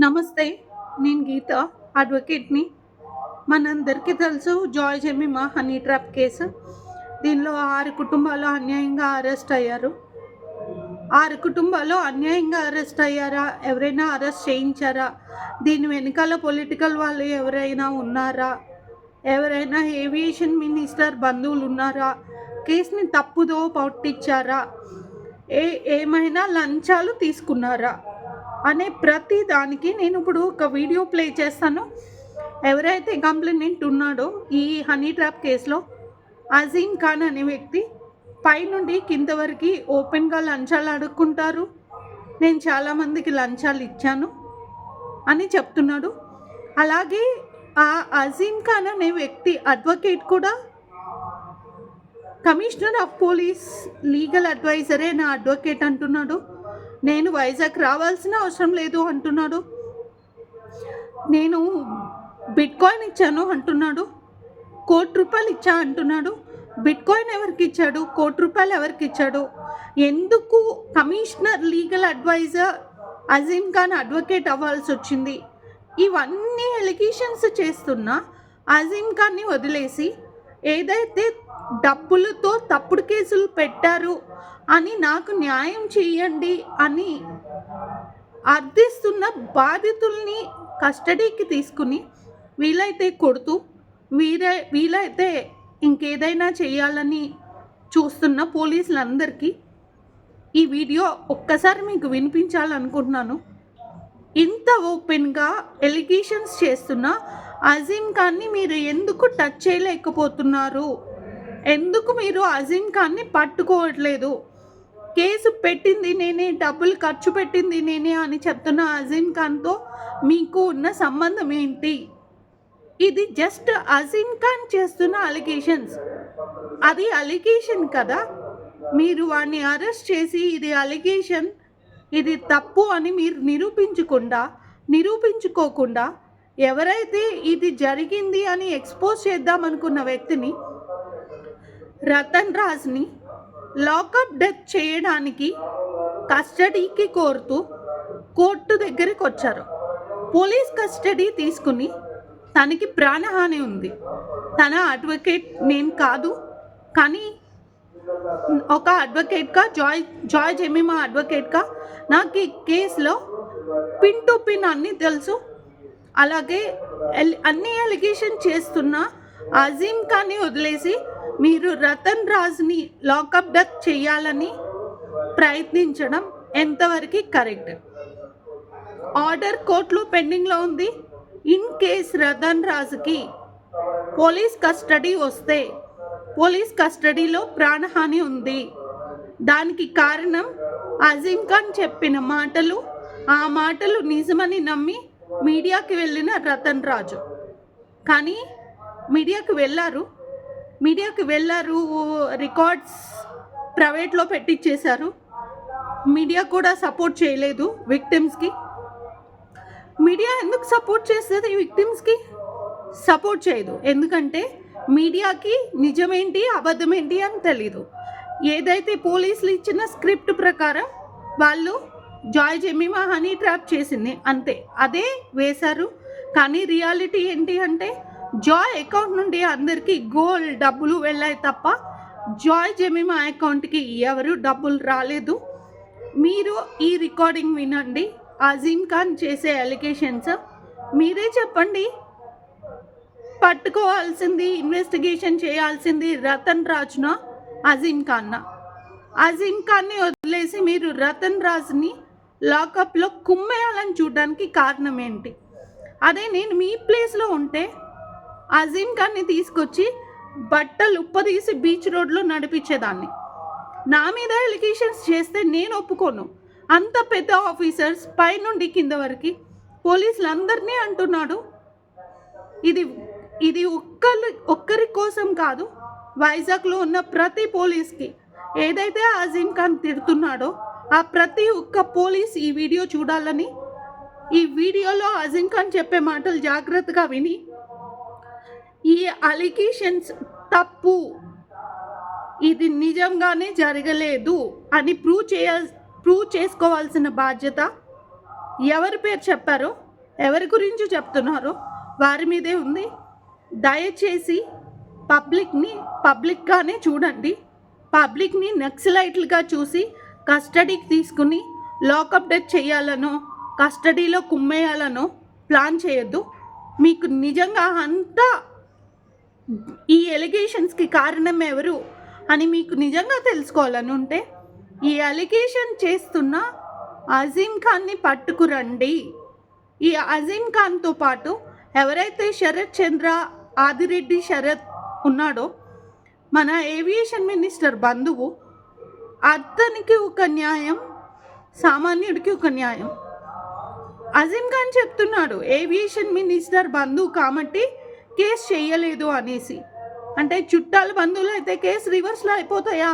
నమస్తే. నేను గీత, అడ్వకేట్‌ని. మనందరికీ తెలుసు Joy Jemimah honey trap case. దీనిలో 6 కుటుంబాలు అన్యాయంగా అరెస్ట్ అయ్యారు. 6 కుటుంబాలు అన్యాయంగా అరెస్ట్ అయ్యారా? ఎవరైనా అరెస్ట్ చేయించారా? దీని వెనకాల పొలిటికల్ వాళ్ళు ఎవరైనా ఉన్నారా? ఎవరైనా ఏవియేషన్ మినిస్టర్ బంధువులు ఉన్నారా? కేసుని తప్పుదో పట్టించారా? ఏమైనా లంచాలు తీసుకున్నారా? అనే ప్రతి దానికి నేను ఇప్పుడు ఒక వీడియో ప్లే చేస్తాను. ఎవరైతే కంప్లైంట్ ఉన్నాడో ఈ హనీ ట్రాప్ కేసులో అజీమ్ ఖాన్ అనే వ్యక్తి పైనుండి కింద వరకు ఓపెన్గా లంచాలు అడుక్కుంటారు, నేను చాలామందికి లంచాలు ఇచ్చాను అని చెప్తున్నాడు. అలాగే ఆ అజీమ్ ఖాన్ అనే వ్యక్తి అడ్వకేట్ కూడా కమిషనర్ ఆఫ్ పోలీస్ లీగల్ అడ్వైజరే నా అడ్వకేట్ అంటున్నాడు. నేను వైజాగ్ రావాల్సిన అవసరం లేదు అంటున్నాడు. నేను బిట్కాయిన్ ఇచ్చాను అంటున్నాడు. ₹1,00,00,000 ఇచ్చా అంటున్నాడు. బిట్కాయిన్ ఎవరికి ఇచ్చాడు? ₹1,00,00,000 ఎవరికి ఇచ్చాడు? ఎందుకు commissioner legal adviser Azeem Khan advocate అవ్వాల్సి వచ్చింది? ఇవన్నీ ఎలిగేషన్స్ చేస్తున్న అజీమ్ ఖాన్ని వదిలేసి ఏదైతే డబ్బులతో తప్పుడు కేసులు పెట్టారు అని నాకు న్యాయం చేయండి అని అర్థిస్తున్న బాధితుల్ని కస్టడీకి తీసుకుని వీలైతే కొడుతూ వీలైతే ఇంకేదైనా చేయాలని చూస్తున్న పోలీసులందరికీ ఈ వీడియో ఒక్కసారి మీకు వినిపించాలనుకుంటున్నాను. ఇంత ఓపెన్గా ఎలిగేషన్స్ చేస్తున్న అజీమ్ ఖాన్ని మీరు ఎందుకు టచ్ చేయలేకపోతున్నారు? ఎందుకు మీరు అజీమ్ ఖాన్ని పట్టుకోవట్లేదు? కేసు పెట్టింది నేనే, డబ్బులు ఖర్చు పెట్టింది నేనే అని చెప్తున్న అజీమ్ ఖాన్తో మీకు ఉన్న సంబంధం ఏంటి? ఇది జస్ట్ అజీమ్ ఖాన్ చేస్తున్న అలిగేషన్స్. అది అలిగేషన్ కదా. మీరు వాడిని అరెస్ట్ చేసి ఇది అలిగేషన్, ఇది తప్పు అని మీరు నిరూపించుకోకుండా ఎవరైతే ఇది జరిగింది అని ఎక్స్పోజ్ చేద్దామనుకున్న వ్యక్తిని రతన్ రాజ్ని లాకప్ డెత్ చేయడానికి కస్టడీకి కోరుతూ కోర్టు దగ్గరికి వచ్చారు. పోలీస్ కస్టడీ తీసుకుని తనకి ప్రాణహాని ఉంది, తన అడ్వకేట్ నేను కాదు, కానీ ఒక అడ్వకేట్గా జాయ్ జెమిమా అడ్వకేట్గా నాకు ఈ కేసులో పిన్ టు పిన్ అన్నీ తెలుసు. అలాగే అన్ని ఎలిగేషన్ చేస్తున్న అజీమ్ ఖాన్ని వదిలేసి మీరు రతన్ రాజ్ని లాకప్ డెత్ చేయాలని ప్రయత్నించడం ఎంతవరకు కరెక్ట్? ఆర్డర్ కోర్టులో పెండింగ్లో ఉంది. ఇన్ కేస్ రతన్ రాజ్కి పోలీస్ కస్టడీ వస్తే పోలీస్ కస్టడీలో ప్రాణహాని ఉంది. దానికి కారణం అజీమ్ ఖాన్ చెప్పిన మాటలు, ఆ మాటలు నిజమని నమ్మి మీడియాకి వెళ్ళిన రతన్ రాజు. కానీ మీడియాకి వెళ్ళారు, రికార్డ్స్ ప్రైవేట్లో పెట్టించేశారు. మీడియా కూడా సపోర్ట్ చేయలేదు విక్టిమ్స్కి. మీడియా ఎందుకు సపోర్ట్ చేస్తుంది? విక్టిమ్స్కి సపోర్ట్ చేయదు. ఎందుకంటే మీడియాకి నిజమేంటి అబద్ధమేంటి అని తెలీదు. ఏదైతే పోలీసులు ఇచ్చిన స్క్రిప్ట్ ప్రకారం వాళ్ళు జాయ్ జెమిమా హనీ ట్రాప్ చేసింది అంతే, అదే వేశారు. కానీ రియాలిటీ ఏంటి అంటే జాయ్ అకౌంట్ నుండి అందరికీ గోల్డ్ డబ్బులు వెళ్ళాయి తప్ప జాయ్ జెమిమా అకౌంట్కి ఎవరు డబ్బులు రాలేదు. మీరు ఈ రికార్డింగ్ వినండి. అజీమ్ ఖాన్ చేసే అలిగేషన్స్ మీరే చెప్పండి. పట్టుకోవాల్సింది, ఇన్వెస్టిగేషన్ చేయాల్సింది రతన్ రాజ్నా అజీమ్ ఖాన్నా? అజీమ్ ఖాన్ని వదిలేసి మీరు రతన్ రాజ్ని లాకప్లో కుమ్మేయాలని చూడడానికి కారణం ఏంటి? అదే నేను మీ ప్లేస్లో ఉంటే అజీమ్ ఖాన్ని తీసుకొచ్చి బట్టలు ఉప్పదీసి బీచ్ రోడ్లో నడిపించేదాన్ని. నా మీద ఎలిగేషన్స్ చేస్తే నేను ఒప్పుకోను. అంత పెద్ద ఆఫీసర్స్ పైనుండి కింద వరకు పోలీసులందరినీ అంటున్నాడు. ఇది ఒక్కరి కోసం కాదు, వైజాగ్లో ఉన్న ప్రతి పోలీస్కి. ఏదైతే అజీమ్ ఖాన్ తిడుతున్నాడో ఆ ప్రతి ఒక్క పోలీస్ ఈ వీడియో చూడాలని, ఈ వీడియోలో అజీమ్ ఖాన్ చెప్పే మాటలు జాగ్రత్తగా విని ఈ అలిగేషన్స్ తప్పు, ఇది నిజంగానే జరగలేదు అని ప్రూవ్ చేసుకోవాల్సిన బాధ్యత ఎవరి పేరు చెప్పారో, ఎవరి గురించి చెప్తున్నారో వారి మీదే ఉంది. దయచేసి పబ్లిక్గానే చూడండి. పబ్లిక్ని నక్సలైట్లుగా చూసి కస్టడీకి తీసుకుని లాకప్ డెత్ చేయాలనో కస్టడీలో కుమ్మేయాలనో ప్లాన్ చేయొద్దు. మీకు నిజంగా అంతా ఈ ఎలిగేషన్స్కి కారణం ఎవరు అని మీకు నిజంగా తెలుసుకోవాలని ఉంటే ఈ అలిగేషన్ చేస్తున్న అజీం ఖాన్ని పట్టుకురండి. ఈ అజీం ఖాన్తో పాటు ఎవరైతే శరత్ చంద్ర ఆదిరెడ్డి శరత్ ఉన్నాడో మన ఏవియేషన్ మినిస్టర్ బంధువు, అతనికి ఒక న్యాయం, సామాన్యుడికి ఒక న్యాయం. అజీం ఖాన్ చెప్తున్నాడు ఏవియేషన్ మినిస్టర్ బంధువు కాబట్టి కేసు చేయలేదు అనేసి. అంటే చుట్టాల బంధువులు అయితే కేసు రివర్స్లో అయిపోతాయా?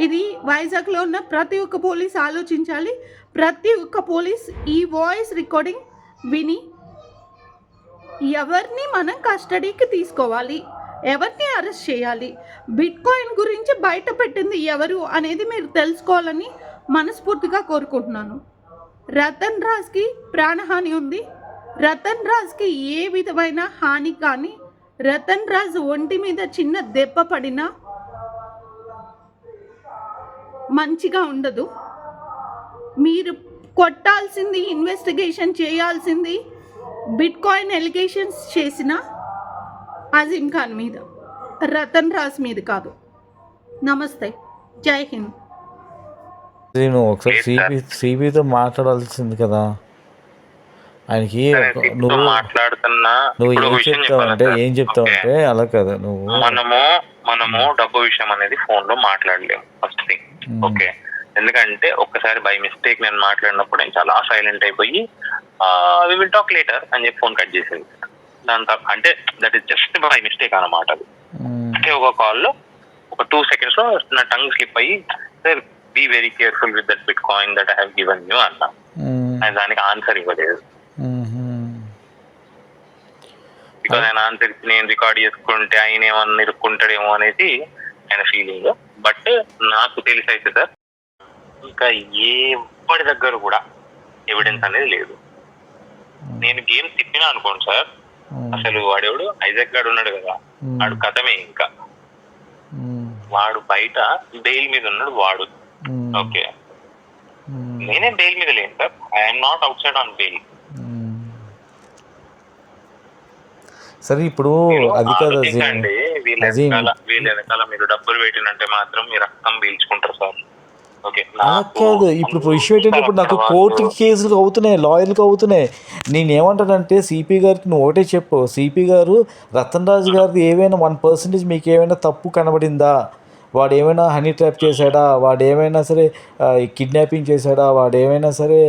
ఇది వైజాగ్లో ఉన్న ప్రతి ఒక్క పోలీస్ ఆలోచించాలి. ప్రతి ఒక్క పోలీస్ ఈ వాయిస్ రికార్డింగ్ విని ఎవరిని మనం కస్టడీకి తీసుకోవాలి, ఎవరిని అరెస్ట్ చేయాలి, బిట్కాయిన్ గురించి బయట పెట్టింది ఎవరు అనేది మీరు తెలుసుకోవాలని మనస్ఫూర్తిగా కోరుకుంటున్నాను. రతన్ రాజ్కి ప్రాణహాని ఉంది. రతన్ రాజ్కి ఏ విధమైన హాని కానీ, రతన్ రాజ్ ఒంటి మీద చిన్న దెబ్బ పడినా మంచిగా ఉండదు. మీరు కొట్టాల్సింది, ఇన్వెస్టిగేషన్ చేయాల్సింది బిట్కాయిన్ ఎలిగేషన్స్ చేసిన అజీం ఖాన్ మీద, రతన్ రాజ్ మీద కాదు. నమస్తే, జై హింద్. నేను ఒకసారి సిబితో మాట్లాడాల్సింది కదా ఆయనకి. నువ్వు ఏం చెప్తావంటే అలా కదా, నువ్వు మనము డబ్బు విషయం అనేది ఫోన్ లో మాట్లాడలేము ఫస్ట్ థింగ్. ఓకే, ఎందుకంటే ఒక్కసారి బై మిస్టేక్ నేను మాట్లాడినప్పుడు నేను చాలా సైలెంట్ అయిపోయి వి విల్ టాక్ లేటర్ అని చెప్పి ఫోన్ కట్ చేసింది. దాంతో అంటే that is just by mistake అన్నమాట. అది అంటే ఒక కాల్లో ఒక 2 seconds లో నా టంగ్ స్లిప్ అయ్యి sir be very careful with that bitcoin that I have given you అన్నా. దానికి ఆన్సర్ ఇవ్వలేదు. బికాజ్ ఆయన ఆన్సర్ ఇచ్చి నేను రికార్డ్ చేసుకుంటే ఆయన ఏమన్నా ఇరుక్కుంటాడేమో అనేది ఆయన ఫీలింగ్. బట్ నాకు తెలిసి అయితే సార్ ఇంకా ఎవరి దగ్గర కూడా ఎవిడెన్స్ అనేది లేదు. నేను గేమ్ తిప్పినా అనుకోండి సార్, అసలు వాడెవడు ఐజాక్ గాడు ఉన్నాడు కదా, వాడు కథమే. ఇంకా వాడు బయట బెయిల్ మీద ఉన్నాడు వాడు. ఓకే, నేనే బెయిల్ మీద లేను sir, I'm not out side on bail. సరే ఇప్పుడు అది కాదు వీళ్ళ వెనకాల మీరు డబ్బులు పెట్టినంటే మాత్రం మీరు రక్తం పీల్చుకుంటారు సార్. కాదు, ఇప్పుడు ఇష్యూ ఏంటంటే ఇప్పుడు నాకు కోర్టు కేసులు అవుతున్నాయి, లాయర్లకు అవుతున్నాయి. నేను ఏమంటానంటే సిపి గారికి నువ్వు ఒకటే చెప్పు, సిపి గారు రతన్ రాజు గారిది ఏమైనా 1% మీకు ఏమైనా తప్పు కనబడిందా, వాడు ఏమైనా హనీ ట్రాప్ చేశాడా, వాడు ఏమైనా సరే కిడ్నాపింగ్ చేశాడా, వాడు ఏమైనా సరే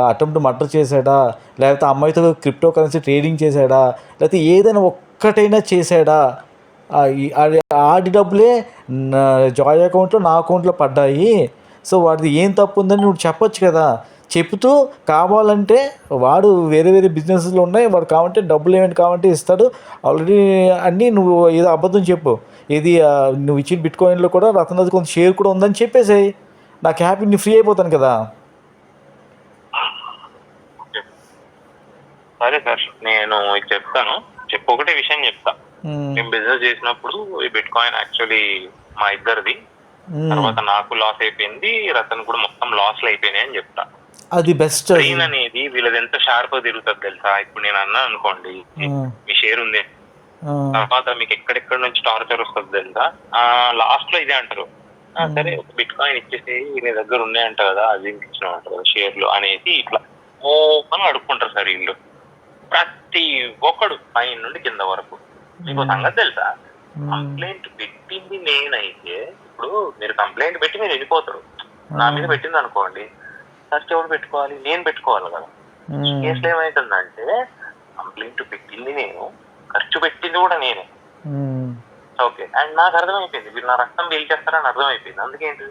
అటెంప్ట్ మర్డర్ చేశాడా, లేకపోతే అమ్మాయితో క్రిప్టో కరెన్సీ ట్రేడింగ్ చేశాడా, లేకపోతే ఏదైనా ఒక్కటైనా చేశాడా, ఆడి డబ్బులే జాయ్ అకౌంట్లో నా అకౌంట్లో పడ్డాయి, సో వాడిది ఏం తప్పు ఉందని నువ్వు చెప్పొచ్చు కదా. చెప్తూ కావాలంటే వాడు వేరే వేరే బిజినెస్లో ఉన్నాయి, వాడు కావాలంటే డబ్బులు ఏమైనా కావాలంటే ఇస్తాడు ఆల్రెడీ అన్నీ, నువ్వు ఏదో అబద్ధం చెప్పు. ఇది నువ్వు ఇచ్చిన బిట్ కాయిన్లో కూడా రతన్ రాజు కొంత షేర్ కూడా ఉందని చెప్పేసాయి, నాకు హ్యాపీ, నీ ఫ్రీ అయిపోతాను కదా. సరే సార్, నేను చెప్తాను. ఒకటే విషయం చెప్తా. మేము బిజినెస్ చేసినప్పుడు ఈ బిట్ కాయిన్ యాక్చువల్లీ మా ఇద్దరిది, తర్వాత నాకు లాస్ అయిపోయింది, రతన్ కూడా మొత్తం లాస్ లో అయిపోయినాయి అని చెప్తా. అది బెస్ట్. ట్రైన్ అనేది వీళ్ళది ఎంత షార్ప్ తిరుగుతుంది తెలుసా. ఇప్పుడు నేను అన్నా అనుకోండి మీ షేర్ ఉంది, తర్వాత మీకు ఎక్కడెక్కడ నుంచి టార్చర్ వస్తుంది తెలుసా, లాస్ట్ లో ఇదే అంటారు, సరే బిట్ కాయిన్ ఇచ్చేసి నీ దగ్గర ఉన్నాయంట కదా, అది ఇచ్చిన అంటారు కదా షేర్లు అనేసి ఇట్లా ఓపెన్ అడుక్కుంటారు సార్ వీళ్ళు. ప్రతి ఒక్కడు పైన నుండి కింద వరకు. మీకు సంగతి తెలుసా, కంప్లైంట్ పెట్టింది నేనైతే, ఇప్పుడు మీరు కంప్లైంట్ పెట్టి మీరు వెళ్ళిపోతారు, నా మీద పెట్టింది అనుకోండి, ఫస్ట్ ఎవరు పెట్టుకోవాలి, నేను పెట్టుకోవాలి కదా. కేసులో ఏమైతుందంటే కంప్లైంట్ పెట్టింది నేను, ఖర్చు పెట్టింది కూడా నేనే. ఓకే, అండ్ నాకు అర్థమైపోయింది వీళ్ళు నా రక్తం పీల్చేస్తారని అర్థమైపోయింది. అందుకేంటి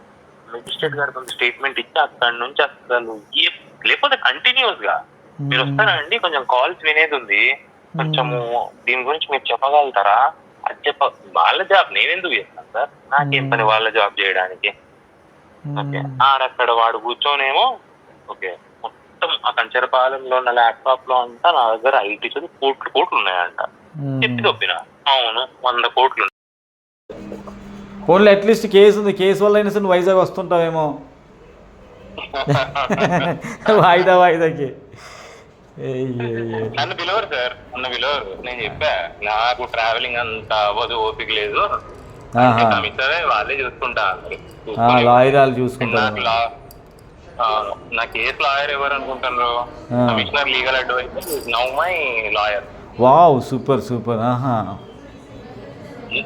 మెజిస్ట్రేట్ గారు కొంత స్టేట్మెంట్ ఇచ్చి అక్కడి నుంచి అసలు లేకపోతే కంటిన్యూస్ గా మీరు వస్తారండి, కొంచెం కాల్స్ వినేది ఉంది, కొంచెము దీని గురించి మీరు చెప్పగలుగుతారా అది వాళ్ళ జాబ్ నేనెందుకు చేస్తాను సార్, నాకేం పని వాళ్ళ జాబ్ చేయడానికి. ఓకే, ఆడక్కడ వాడు కూర్చోనేమో ఓకే మొత్తం ఆ కంచరపాలెంలో ఉన్న ల్యాప్టాప్ లో అంతా నా దగ్గర ఐటీతో కోట్లు ఉన్నాయంట. చెప్పి తప్పిన అవును 100 కోట్లు. ఫోన్లో అట్లీస్ట్ కేసు ఉంది, కేసు వల్ల అయినా సరే నువ్వు వైజాగ్ వస్తుంటావేమో వాయిదాకి. నన్ను పిలవరు సార్, నన్ను పిలవరు. నేను చెప్పా నాకు ట్రావెలింగ్ అంత అవ్వదు, ఓపిక లేదు, కమిషనరే వాళ్ళే చూసుకుంటా. లాయరాలు చూసుకుంటారు. నా కేసు లాయర్ ఎవరు అనుకుంటారు? Commissioner legal adviser now my lawyer. Wow, super super.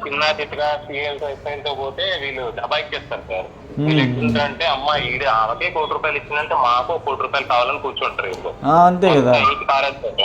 చిన్న చిట్టుగా సీఎల్ తో పోతే వీళ్ళు దబాయికి చేస్తారు సార్. వీళ్ళు ఎట్లుంటారంటే అమ్మ ఈడ ఆమెకే ₹1 ఇచ్చిందంటే మాకు ₹1 కావాలని కూర్చుంటారు వీళ్ళు. అంతే కదా. కారేస్తారు